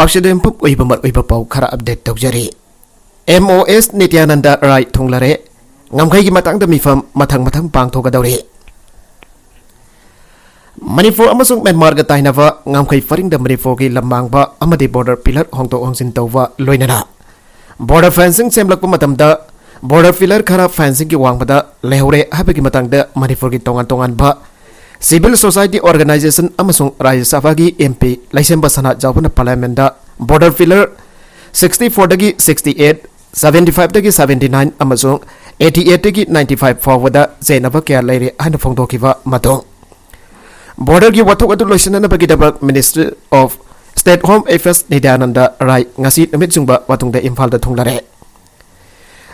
पाक्सिदेम पुप ओइबमर ओइबा पाउ खरा update तौजरी MOS Nityananda Rai थुंगलरे ngamkhai gi matang da mifam mathang pangthokadawri Manipur amasung Myanmar ga tainava ngamkhai faring da Manipur gi lamangba amadi border pillar hongto hongsin tawwa loinana border fencing semlakpa matamda border pillar khara fencing gi wangbada lehore habagi matangda Manipur gi tongan ba civil society organization amasung Rajya Sabha gi MP laisemba sana jawbana parliament da border pillar 64 dagi 68 75 dagi 79 amasung 88 dagi 95 forward zainaba kya laire hana phongdokiba matong border gi wathok adu loisana bagi dabak Ministry of State Home Affairs Nityananda Rai ngasi namit jungba watungda Imphal da thunglare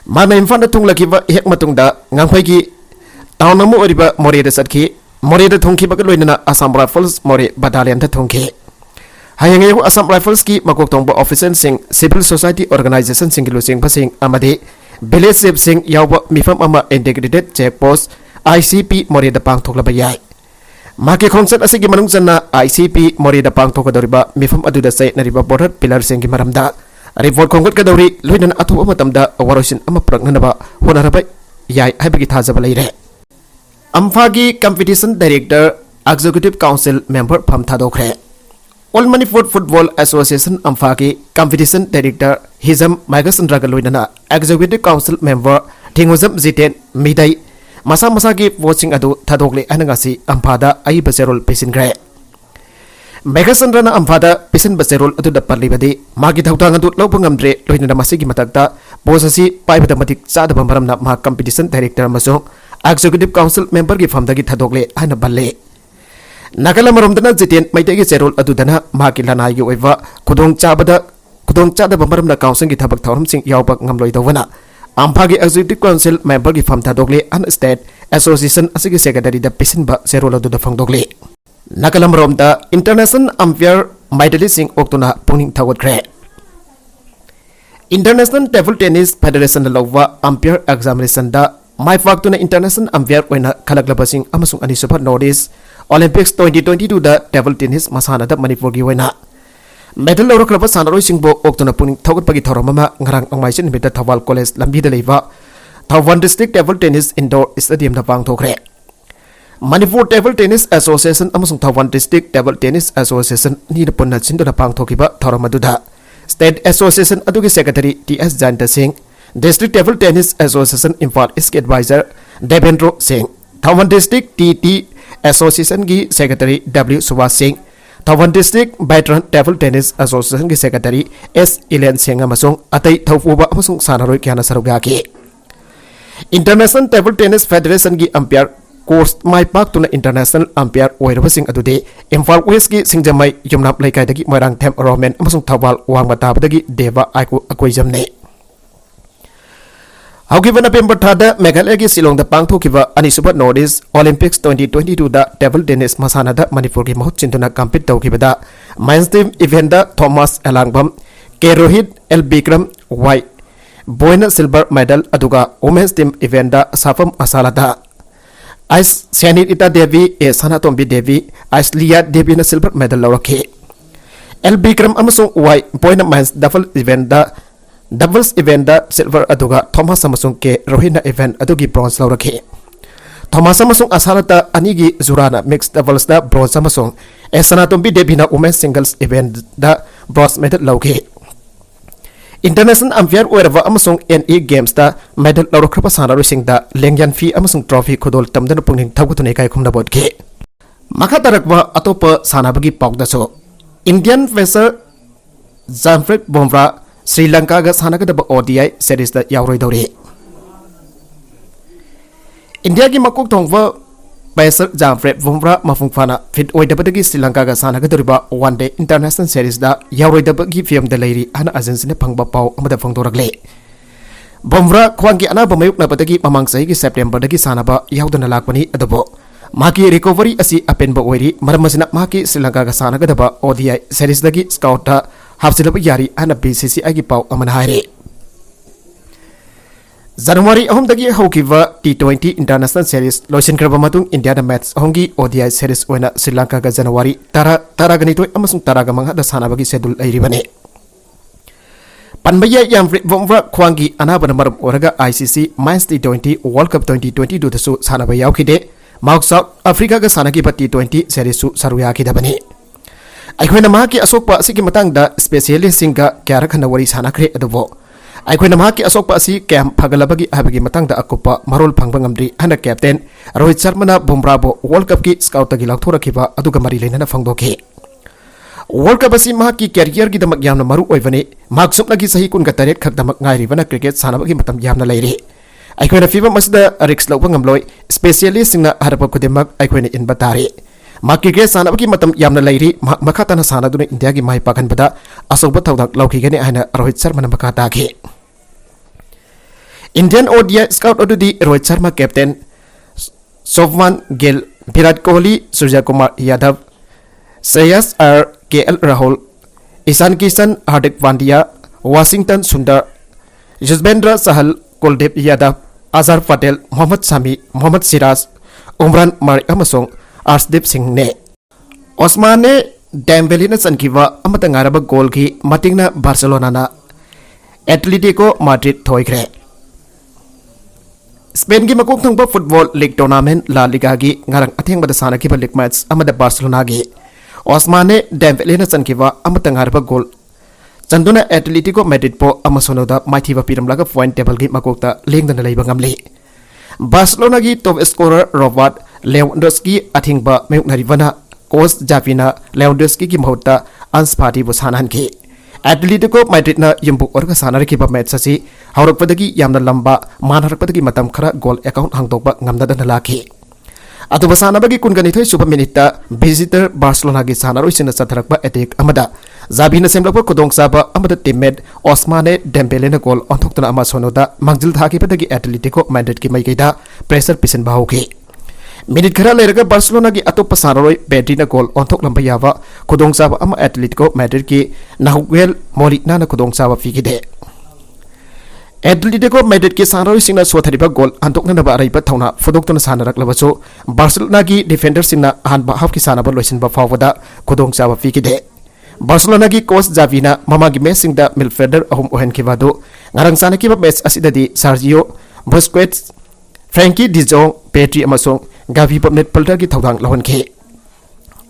mana Imphal da thunglakiba hek matungda ngangphai gi town amu oriba More da satki More da thungki bag loinana Assam Rifles More battalion da thungki hayang Assam Rifles ki makok tongba officer sing civil society organization sing losing pasing amade village save sing Yaoba mifam ama integrated check post ICP More da pang thoklaba yai maki khongset asigi manung janna ICP More da pang thokadoriba mifam aduda sai nariba border pillar sing gi maramda report khonggot kadori loinan athu matamda warosin ama pragnanaba honaraba yai haibagi thajaba leire amphagi competition director executive council member pham thadokre All Manipur Football Association Amphagi Competition Director Hizam Magasandra Galoinana Executive Council Member Thingozam Ziten Midai Masa Masagi watching adu Thadokle Anangasi Amphada Ai Baserol Pisin Gre Magasandra Amphada Pisin Baserol adu Daparlibadi Magi Tautang adu Lopungamdre Loinana Masigi Matagda Bosasi Paibamatic Sadabamaram Ma Competition Director Masong Executive Council Member Gifamdagi Thadokle Anaballe Nakala maromdana jiten maitegi serol adudana maki lanai gi oiwa khudong chada bamaram na council gi thabak thorum sing yaubak ngamloi dawna amphagi executive council member gi famtha dogle an state association asigi secretary da pisinba serol adu da phangdogle nakala maromda international umpire maiteli sing oktuna puning thawat kre International Table Tennis Federation da lawwa umpire examination da mai faktuna international umpire oina khalaklabasing amasung anisupa notice Olympics 2022 da table tennis masana da Manipur gi waina medal lawrakraba sanaroi singbo oktona puning thogot pagi thoromama ngarang angmaisin bita Thawal College lambi da leiba Thawal District Table Tennis Indoor Stadium da pangthokre Manipur Table Tennis Association amasung Thawal District Table Tennis Association ni da punna chindona pangthokiba thoromadu da State Association adugi Secretary TS Janta Singh District Table Tennis Association Imphal Iski Advisor Devendra Singh Thawal District TT Association gi Secretary W Subhash Singh Thawal District Veteran Table Tennis Association gi Secretary S Ilen Singh amasung atai thaufuba amasung sanaroi kyana saruga ki International Table Tennis Federation gi umpire course mai pak tuna international umpire oiraba sing adude Imphal West gi Singjamai Yumnap Laikai dagi Moirang Them Roman amasung Thawal Wangmata dagi Deva Akoijamne However, November 3, Meghalaya gi Silong da pangthokiba anisuba notice Olympics 2022 da table tennis masana da Manipur gi mahut chintuna compete tawkibada men's team event da Thomas Elangbam K Rohit L Bikram Y Boyna silver medal aduga women's team event da Safam Asalada Ice Sanit Ita Devi e Sanatombi Devi Ice Liya Devi na silver medal lawrakhi L Bikram amasung Y Boyna men's doubles event da silver aduga Thomas amasung ke Rohina event adugi bronze lawrakhi Thomas amasung Asalata anigi Zurana mixed doubles da bronze amasung Sanatombi Devi na women's singles event da bronze medal lawrakhi International umpire oirava amasung NE games da medal lawrakrapa sanaro singda lengyan fi amasung trophy khodol tamdana pungning thawgutune kai khumna bodke makha tarakwa atopa sanabagi pawda so Indian pacer Jamfred Bumrah Sri Lanka ga sanagada ODI series da yauroi dawri India gi makok thongwa pacer Jamfred Bumrah mafungfana fit oidabadagi Sri Lanka ga sanagada one day international series da yauroi dabagi film da leiri ana agency ne phangba paw amada phangdoragle Bumrah khwangi ana bamayuk na badagi mamang sahi gi September dagi sanaba yaudana lakpani adobo maki recovery asi apenba oiri maramasina maki Sri Lanka ga sanagada ODI series dagi scout da hapsilaba yari ana BCCI gi paw amana haire January ahomdagi haukiva T20 International Series loisinkraba matung India da match ahomgi ODI Series oina Sri Lanka ga January taraganitoi amasung taragamanga da sanabagi schedule airibane Panbaya yamfri vomva khwangi anabana maram oraga ICC Men's T20 World Cup 2022 da su sanaba yaukide Mauk South Africa ga sanagi pa T20 Series su saruya kidabani Aikhoina mahaki asokpa asigi matangda specialist singa kyarakhana wari sanakre adubo Aikhoina mahaki asokpa asi camp phagalabagi habagi matangda akupa marol phangbangamdri hana captain Rohit Sharma na Bumrah bo World Cup ki scout tagi lakthorakhiba aduga mari leinana phangdoke World Cup asi mahaki career gi damak yamna maru oivani maksupna gi sahi kun ga taret khak damak ngairibana cricket sanabagi matam yamna leiri Aikhoina fiba masda risk lawba ngamloi specialist singna harapa kudemak aikhoina inba tari cricket sanabagi matam yamna leiri makhatana sanaduna India gi mai pakan bada asokba thawdak laukigani aina Rohit Sharma na makata ke Indian ODI scout odudi Rohit Sharma captain Shubman Gill Virat Kohli Surya Kumar Yadav Shreyas R KL Rahul Ishan Kishan Hardik Pandya Washington Sundar Yuzvendra Chahal Kuldeep Yadav Azhar Patel Mohammad Shami Mohammad Siraj Umran Malik amasong Arshdeep Singh ne Osmane Dembele na sankiwa amata ngaraba goal ki matingna Barcelona na Atletico Madrid thoikre Spain ki makok thangba football league tournament La Liga gi ngarang atheng bada sana ki league match amada Barcelona gi Osmane Dembele na sankiwa amata ngaraba goal Chanduna Atletico Madrid po amasonoda maithiba piramlaga point table gi makokta lengdana leiba ngamli Barcelona gi top scorer Robert Lewandowski athingba meuknaribana coach Javina Lewandowski ki mahutta Anspati bu sanan ki Atletico Madrid na yumbu orga sanar ki ba match asi haurakpadagi yamna lamba manharakpadagi matam khara goal account hangtokba ngamdadana laki atuba sanabagi kungani thoi suba minute visitor Barcelona gi sanaroi sina satharakba attack amada Javina semlakpa kodongchaba amada teammate Osmane Dembele na goal onthokna ama sonoda mangjil thaki padagi Atletico Madrid ki maikaida pressure pisan bahauki Minute khara lerga Barcelona ki atop sanaroi Pedri na goal onthok lamba yawa kodongchaba ama Atletico Madrid ki Nahuel Molina na kodongchaba fikide Atletico Madrid ki sanaroi singna sothariba goal antokna na ba araiba thauna fodoktona sanarak labaso Barcelona ki defender singna hanba half ki sanaba loisinba fawada kodongchaba fikide Barcelona ki coach Javina mama ki match singda midfielder ahum ohen kibado ngarang sana ki match asidadi Sergio Busquets Frankie de Jong Pedri amasong Gavi Pamnet Palter ki thawdang lawan ke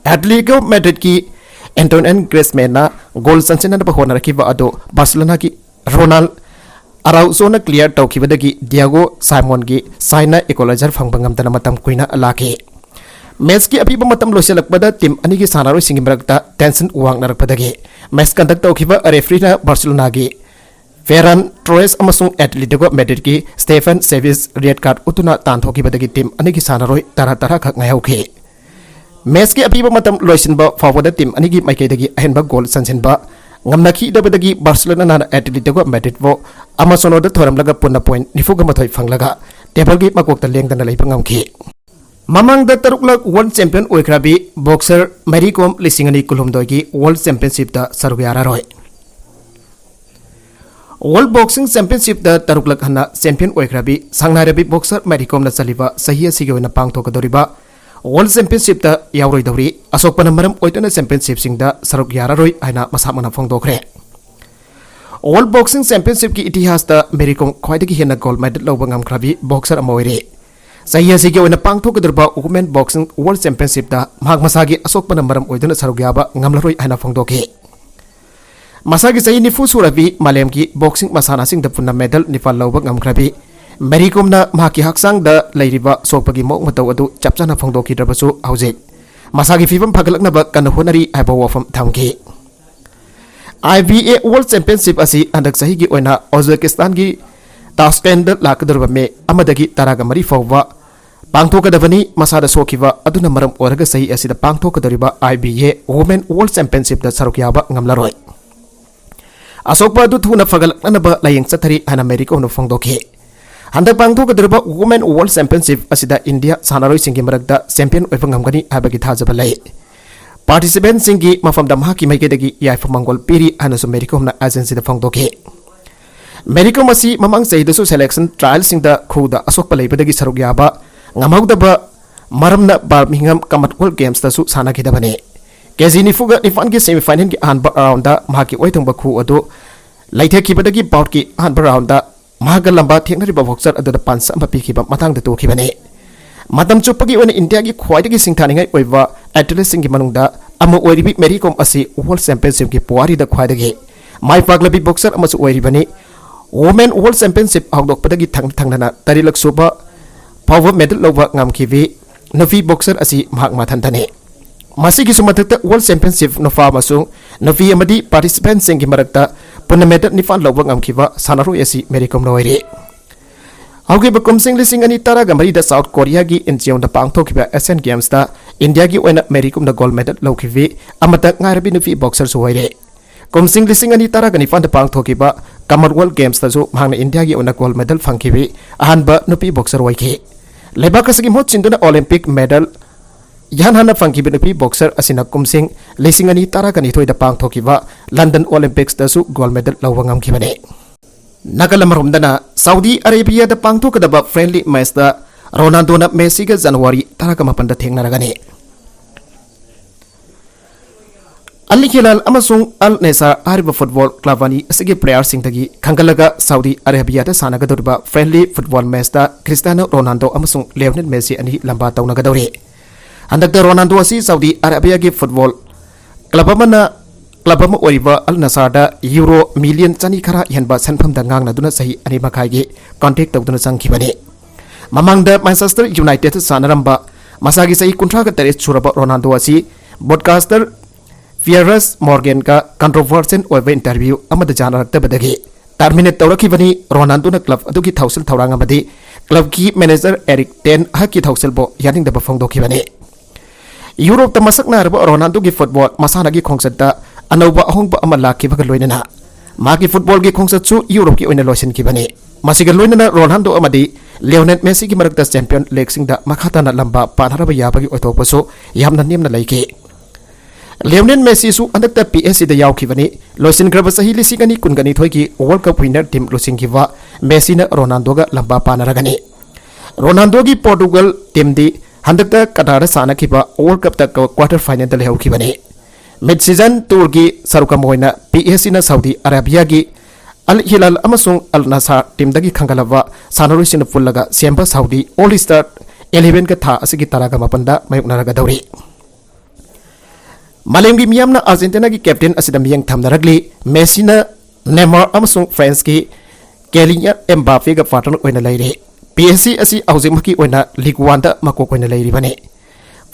Atletico Madrid ki Antoine Griezmann na goal sansena ba hona rakiba ado Barcelona ki Ronaldo Araujo na clear tawkibadagi Diego Simon ki saina equalizer fangbangam tana matam kuina alake match ki apiba matam loiselakbada team ani ki sanaroi singi marakta tension uwang narakpadagi match conduct tawkiba referee na Barcelona ki Ferran Torres amasung Atletico Madrid ki Stefan Savic red card utuna tanthoki badagi team ani ki sanaroi tara khak ngayauke match ki apiba matam loisinba forward team ani ki maikaidagi ahenba goal sansenba ngamnaki dabadagi Barcelona na Atletico Madrid vo amasonoda thoramlaga punna point nifuga mathoi phanglaga table gi makokta lengdana leiba ngamki Mamangda taruklak world champion oikrabi boxer Mary Kom lisingani kulumdoi gi world championship da sarugara roi World Boxing Championship da taruklak hana champion oikrabi sangnarabi boxer Mary Kom na chaliba sahi asigi oina pangthokadoriba World Championship da yauroi dauri asokpana maram oitona championship singda saruk yararoi aina masamana phongdokre World Boxing Championship ki itihas da Mary Kom khwaidagi hena gold medal lawba ngamkrabi boxer amoire sahi asigi oina pangthokadorba women boxing World Championship da mahak masagi asokpana maram oitona saruk yaba ngamlaroi aina phongdoke Masagi sayi nifu surabi malem ki boxing masana sing da punna medal nifal lawba ngamkrabi Mary Kom na mahaki haksang da leiriba sokpagi mok matau adu chapchana phongdoki drabasu haujek masagi fibam phagalakna ba kan honari aiba wafam thamki IBA World Championship asi andak sahi gi oina Uzbekistan gi Tashkent da lakadurba me amadagi taraga mari fawwa pangthokadabani masada sokiwa aduna maram oraga sahi asida pangthokadariba IBA Women World Championship da sarukyaba ngamlaroi Asokpa du thuna phagalakna ba layeng chathari hana Mary Kom no phongdoki Handak pangthokadriba Women World Championship asida India sanaroi singi marakda champion oiba ngamgani habagi thajaba lai participant singi mafam damha ki maikedagi yaifamangol piri hanasu Mary Kom na agency da phongdoki Mary Kom असी ममंग चहिदसु selection trial सिंगदा खुदा असोक पलेबदगी सरुक याबा ngamawdaba maramna Birmingham Commonwealth Games tasu sanakidabane keji nifuga nifan ki semi final ki anba round da mahaki oithongba khu adu laithekibadagi bout ki anba round da mahaga lamba theknari ba boxer adu da pansa amba pikhiba matang da tokibane matam chupagi ona India ki khwaidagi singthaningai oiba athletes sing ki manungda amu oiribi Mericom asi World Championship ki puari da khwaidagi mai paglabi boxer amasu oiribani Women World Championship hawdokpadagi thangnana tarilak suba power medal loba ngamkiwi Navi boxer asi mahak mathantane masigi sumathakta World Championship nofa masung Navi amadi participants sing marakta punna medal nifan loba ngamkiwa sanaru asi Mericom noire auge bakum sing lising ani tara gamari da South Korea gi incheon da pangthokiba Asian Games da India gi oina Mericom da gold medal lokhiwi amata ngarabi Navi boxer suwaire kumsing lising ani tara gani fan da pangthokiba Commonwealth Games da su mahangna India gi oina gold medal fangkiwi ahanba Navi boxer waike Lebak kasagi mot cinduna Olympic medal yan hana fangki benupi boxer asina kumsing lisingani tara kani thoi da pang thokiwa London Olympics da su gold medal lawangam kibane nagalam dana Saudi Arabia da pang thokadaba friendly match da Ronaldo na Messi ga January tara ka mapan da thengnaragani Al Hilal amasung Al Nassr ariba football club ani asigi player sing tagi khangalaga Saudi Arabia da sanaga dorba friendly football match da Cristiano Ronaldo amasung Lionel Messi ani lamba tawnaga dawre andakda Ronaldo asi Saudi Arabia gi football club ama oriba Al Nassr da euro million chani khara yanba sanpham da ngangna duna sahi ani makai gi contact tawduna sangkhibani mamangda Manchester United sanaramba masagi sahi kuntra ga tare churaba Ronaldo asi broadcaster Fierus Morgan ka controversial over interview amada janarakta badagi terminate tawrakibani Ronaldo na club adugi thausil thawrang amadi club ki manager Eric Ten haki thausil bo yaning da bafong dokibani Europe ta masak na rabo Ronaldo gi football masana gi khongsat da anauba ahongba amala ki baga loinana magi football gi khongsat su Europe ki oina loisin kibani masiga loinana Ronaldo amadi Lionel Messi gi marakta champion league sing da makhata na lamba panharaba yabagi oitokpaso yamna nemna laiki Lionel Messi su andakta PSG da yaukibani loisin graba sahi lisingani kungani thoiki World Cup winner team losingiwa Messi na Ronaldo ga lamba panaragani Ronaldo gi Portugal team di handakta Qatar sana kiba World Cup ta quarter final da lehaukibani mid season tour gi saruka moina PSG na Saudi Arabia gi Al Hilal amasung Al Nassr team dagi khangalawa sanarusin pullaga semba Saudi All Star 11 ka tha asigi taraga mapanda mayuknaraga dawri Malemgi miyamna Argentina ki captain asida miyang thamnaragli Messi na Neymar amasung France ki Kylian Mbappe ga partner oina leire PSG asi auzimaki oina League 1 da makok oina leiri bane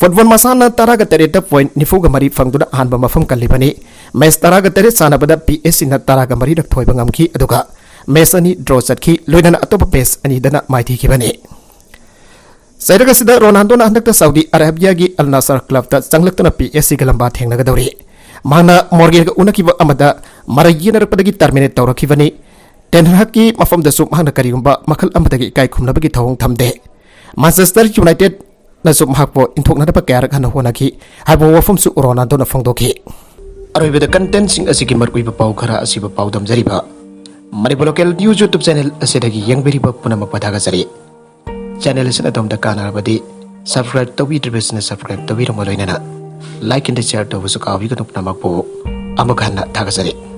Football masana taraga tereta point nifuga mari fangduna hanba mafam kalibani match taraga teret sanabada PSG na taraga mari rak thoiba ngamki aduga match ani draw chatki loinana atopa pace ani dana maiti ki bane Sairaga sida Ronaldo na handakta Saudi Arabia gi Al Nassr club ta changlaktana PSG ga lamba thengnaga dawri mana Morgan ga unakiba amada marayina rakpadagi terminate tawrakibani Ten Hag ki mafam da sum hangna karigumba makhal amadagi kai khumnabagi thawong thamde Manchester United na sum hakpo inthokna da pakya rakhan honaki haibo wafam su Ronaldo na fangdoki aroibeda content sing asigi markui ba pau khara asiba pau damjariba Manipur local news YouTube channel asidagi yangberiba punama padaga jari channel is at the Kanarabadi. Subscribe to the business, subscribe to the Molina. Like and share to Vasuka, you can open a Amokana Tagasari.